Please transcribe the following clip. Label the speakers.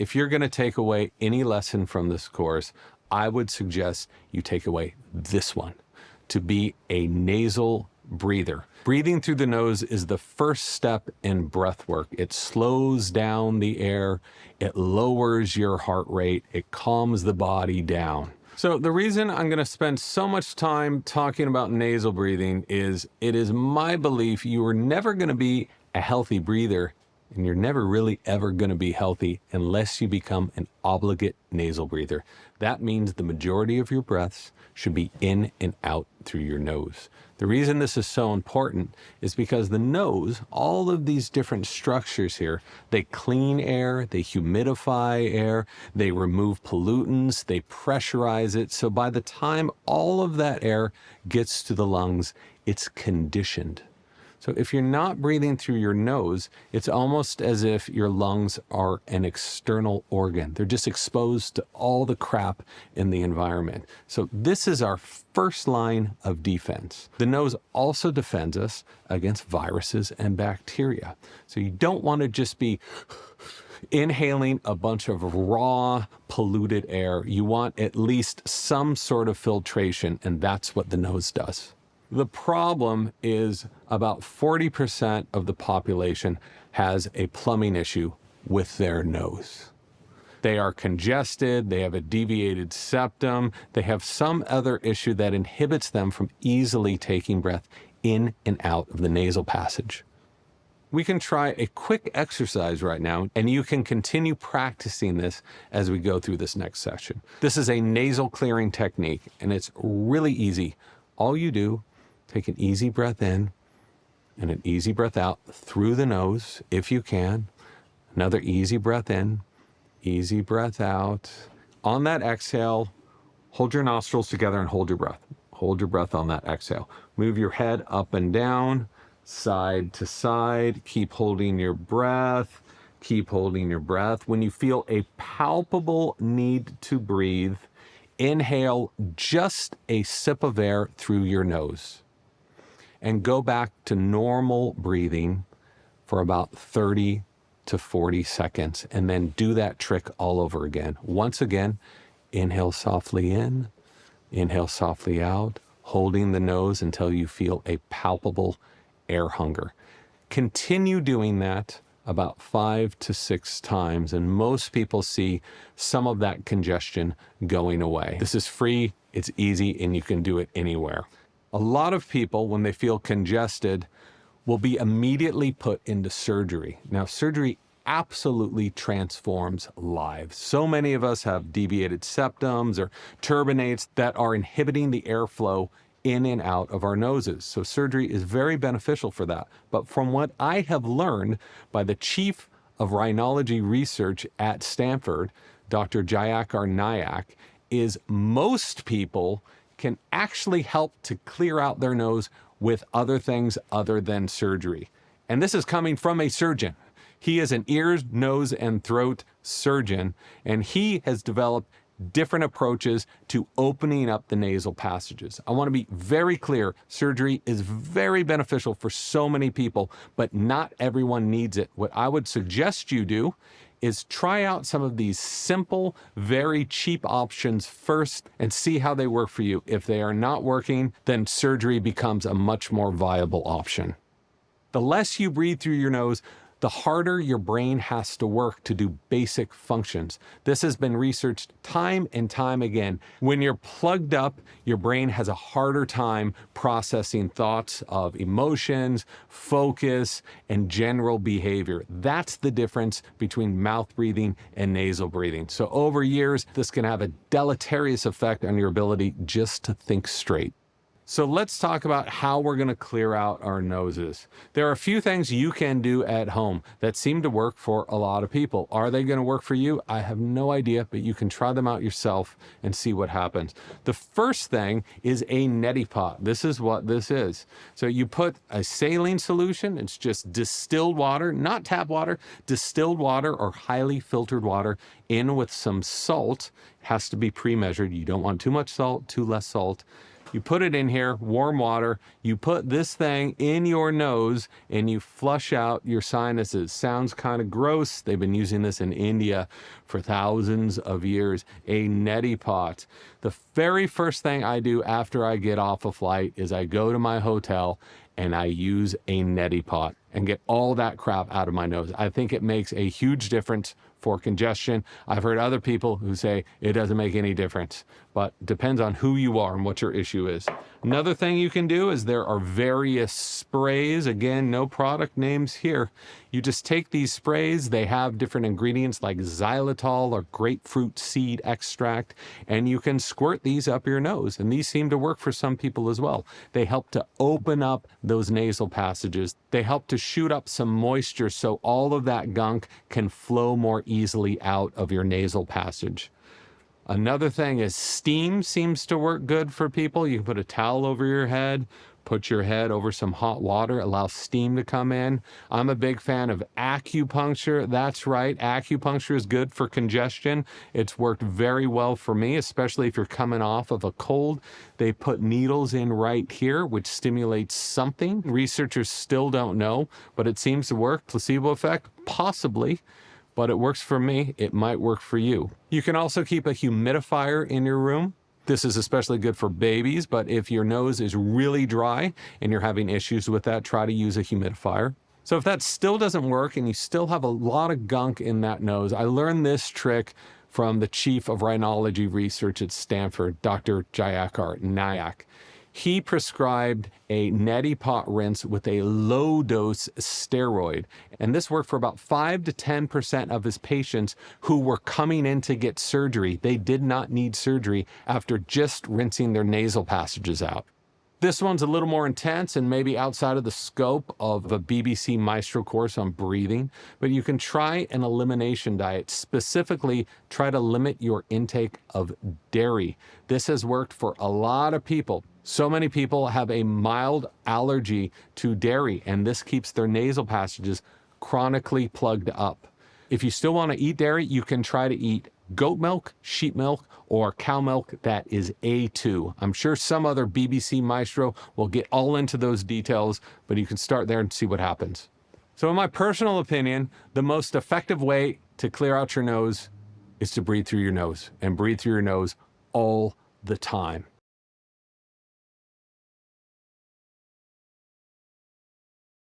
Speaker 1: if you're going to take away any lesson from this course, I would suggest you take away this one, to be a nasal breather. Breathing through the nose is the first step in breath work. It slows down the air, it lowers your heart rate, it calms the body down. So the reason I'm going to spend so much time talking about nasal breathing is it is my belief you are never going to be a healthy breather, and you're never really ever going to be healthy unless you become an obligate nasal breather. That means the majority of your breaths should be in and out through your nose. The reason this is so important is because the nose, all of these different structures here, they clean air, they humidify air, they remove pollutants, they pressurize it. So by the time all of that air gets to the lungs, it's conditioned. So if you're not breathing through your nose, it's almost as if your lungs are an external organ. They're just exposed to all the crap in the environment. So this is our first line of defense. The nose also defends us against viruses and bacteria. So you don't want to just be inhaling a bunch of raw, polluted air. You want at least some sort of filtration, and that's what the nose does. The problem is about 40% of the population has a plumbing issue with their nose. They are congested, they have a deviated septum, they have some other issue that inhibits them from easily taking breath in and out of the nasal passage. We can try a quick exercise right now, and you can continue practicing this as we go through this next session. This is a nasal clearing technique, and it's really easy. All you do, take an easy breath in and an easy breath out through the nose, if you can. Another easy breath in, easy breath out. On that exhale, hold your nostrils together and hold your breath. Hold your breath on that exhale. Move your head up and down, side to side. Keep holding your breath. Keep holding your breath. When you feel a palpable need to breathe, inhale just a sip of air through your nose, and go back to normal breathing for about 30 to 40 seconds, and then do that trick all over again. Once again, inhale softly in, inhale softly out, holding the nose until you feel a palpable air hunger. Continue doing that about 5 to 6 times, and most people see some of that congestion going away. This is free, it's easy, and you can do it anywhere. A lot of people, when they feel congested, will be immediately put into surgery. Now, surgery absolutely transforms lives. So many of us have deviated septums or turbinates that are inhibiting the airflow in and out of our noses. So surgery is very beneficial for that. But from what I have learned by the chief of rhinology research at Stanford, Dr. Jayakar Nayak, is most people can actually help to clear out their nose with other things other than surgery. And this is coming from a surgeon. He is an ears, nose, and throat surgeon, and he has developed different approaches to opening up the nasal passages. I want to be very clear, surgery is very beneficial for so many people, but not everyone needs it. What I would suggest you do is try out some of these simple, very cheap options first and see how they work for you. If they are not working, then surgery becomes a much more viable option. The less you breathe through your nose, the harder your brain has to work to do basic functions. This has been researched time and time again. When you're plugged up, your brain has a harder time processing thoughts of emotions, focus, and general behavior. That's the difference between mouth breathing and nasal breathing. So over years, this can have a deleterious effect on your ability just to think straight. So let's talk about how we're going to clear out our noses. There are a few things you can do at home that seem to work for a lot of people. Are they going to work for you? I have no idea, but you can try them out yourself and see what happens. The first thing is a neti pot. This is what this is. So you put a saline solution, it's just distilled water, not tap water, distilled water or highly filtered water in with some salt. It has to be pre-measured. You don't want too much salt, too less salt. You put it in here, warm water, you put this thing in your nose and you flush out your sinuses. Sounds kind of gross. They've been using this in India for thousands of years. A neti pot. The very first thing I do after I get off a flight is I go to my hotel and I use a neti pot and get all that crap out of my nose. I think it makes a huge difference for congestion. I've heard other people who say it doesn't make any difference, but depends on who you are and what your issue is. Another thing you can do is there are various sprays. Again, no product names here. You just take these sprays. They have different ingredients like xylitol or grapefruit seed extract, and you can squirt these up your nose. And these seem to work for some people as well. They help to open up those nasal passages. They help to shoot up some moisture so all of that gunk can flow more easily out of your nasal passage. Another thing is steam seems to work good for people. You can put a towel over your head, put your head over some hot water, allow steam to come in. I'm a big fan of acupuncture. That's right, acupuncture is good for congestion. It's worked very well for me, especially if you're coming off of a cold. They put needles in right here, which stimulates something. Researchers still don't know, but it seems to work. Placebo effect? Possibly. But it works for me. It might work for you. You can also keep a humidifier in your room. This is especially good for babies, but if your nose is really dry and you're having issues with that, try to use a humidifier. So if that still doesn't work and you still have a lot of gunk in that nose, I learned this trick from the chief of rhinology research at Stanford, Dr. Jayakar Nayak. He prescribed a neti pot rinse with a low-dose steroid. And this worked for about 5 to 10% of his patients who were coming in to get surgery. They did not need surgery after just rinsing their nasal passages out. This one's a little more intense and maybe outside of the scope of a BBC Maestro course on breathing, but you can try an elimination diet. Specifically, try to limit your intake of dairy. This has worked for a lot of people. So many people have a mild allergy to dairy, and this keeps their nasal passages chronically plugged up. If you still want to eat dairy, you can try to eat goat milk, sheep milk, or cow milk that is A2. I'm sure some other BBC Maestro will get all into those details, but you can start there and see what happens. So in my personal opinion, the most effective way to clear out your nose is to breathe through your nose, and breathe through your nose all the time.